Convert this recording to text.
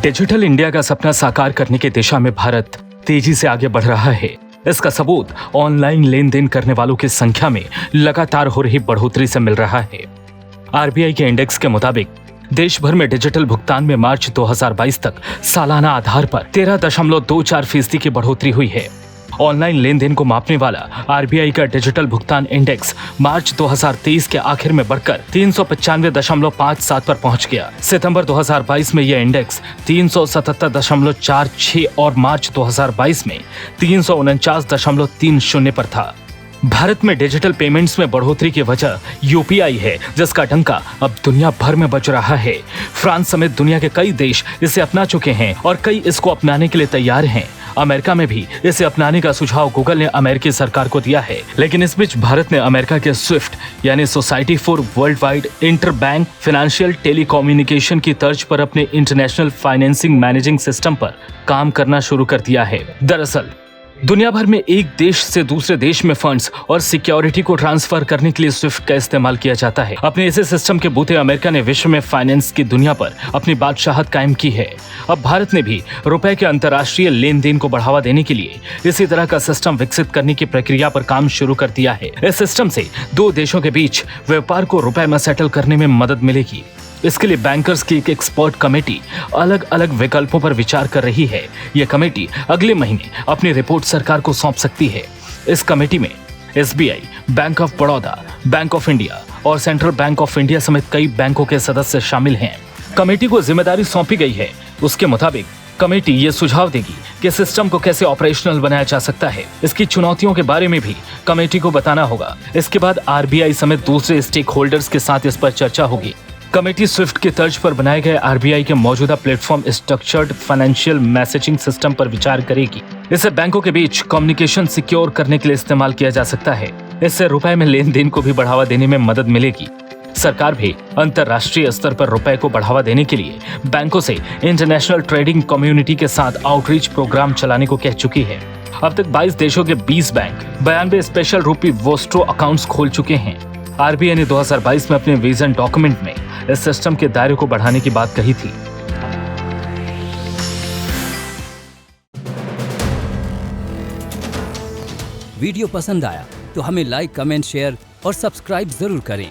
Digital India का सपना साकार करने की दिशा में भारत तेजी से आगे बढ़ रहा है। इसका सबूत ऑनलाइन लेन देन करने वालों की संख्या में लगातार हो रही बढ़ोतरी से मिल रहा है। आरबीआई के इंडेक्स के मुताबिक देश भर में डिजिटल भुगतान में मार्च 2022 तक सालाना आधार पर 13.24% की बढ़ोतरी हुई है। ऑनलाइन लेन देन को मापने वाला आरबीआई का डिजिटल भुगतान इंडेक्स मार्च 2023 के आखिर में बढ़कर 395.57 पर पहुंच गया। सितंबर 2022 में यह इंडेक्स 377.46 और मार्च 2022 में 349.30 पर था। भारत में डिजिटल पेमेंट्स में बढ़ोतरी की वजह यूपीआई है, जिसका डंका अब दुनिया भर में बज रहा है। फ्रांस समेत दुनिया के कई देश इसे अपना चुके हैं और कई इसको अपनाने के लिए तैयार हैं। अमेरिका में भी इसे अपनाने का सुझाव गूगल ने अमेरिकी सरकार को दिया है। लेकिन इस बीच भारत ने अमेरिका के स्विफ्ट यानी society for world wide inter bank financial telecommunication की तर्ज पर अपने इंटरनेशनल फाइनेंसिंग मैनेजिंग सिस्टम पर काम करना शुरू कर दिया है। दरअसल दुनिया भर में एक देश से दूसरे देश में फंड्स और सिक्योरिटी को ट्रांसफर करने के लिए स्विफ्ट का इस्तेमाल किया जाता है। अपने इसी सिस्टम के बूते अमेरिका ने विश्व में फाइनेंस की दुनिया पर अपनी बादशाहत कायम की है। अब भारत ने भी रुपए के अंतर्राष्ट्रीय लेन देन को बढ़ावा देने के लिए इसी तरह का सिस्टम विकसित करने की प्रक्रिया पर काम शुरू कर दिया है। इस सिस्टम से दो देशों के बीच व्यापार को रुपए में सेटल करने में मदद मिलेगी। इसके लिए बैंकर्स की एक एक्सपर्ट कमेटी अलग अलग विकल्पों पर विचार कर रही है। यह कमेटी अगले महीने अपनी रिपोर्ट सरकार को सौंप सकती है। इस कमेटी में SBI, bank of Baroda, bank of India और सेंट्रल बैंक ऑफ इंडिया समेत कई बैंकों के सदस्य शामिल हैं। कमेटी को जिम्मेदारी सौंपी गई है। उसके मुताबिक कमेटी ये सुझाव देगी कि सिस्टम को कैसे ऑपरेशनल बनाया जा सकता है। इसकी चुनौतियों के बारे में भी कमेटी को बताना होगा। इसके बाद आरबीआई समेत दूसरे स्टेक होल्डर्स के साथ इस पर चर्चा होगी। कमेटी स्विफ्ट की तर्ज पर बनाए गए आरबीआई के मौजूदा platform structured financial messaging system पर विचार करेगी। इसे बैंकों के बीच कम्युनिकेशन सिक्योर करने के लिए इस्तेमाल किया जा सकता है। इससे रुपए में लेन देन को भी बढ़ावा देने में मदद मिलेगी। सरकार भी अंतर्राष्ट्रीय स्तर पर रुपए को बढ़ावा देने के लिए बैंकों से इंटरनेशनल ट्रेडिंग कम्युनिटी के साथ आउटरीच प्रोग्राम चलाने को कह चुकी है। अब तक 22 देशों के 20 बैंक 92 स्पेशल रूपी वोस्ट्रो अकाउंट्स खोल चुके हैं। आरबीआई ने 2022 में अपने विजन डॉक्यूमेंट में इस सिस्टम के दायरे को बढ़ाने की बात कही थी। वीडियो पसंद आया तो हमें लाइक, कमेंट, शेयर और सब्सक्राइब जरूर करें।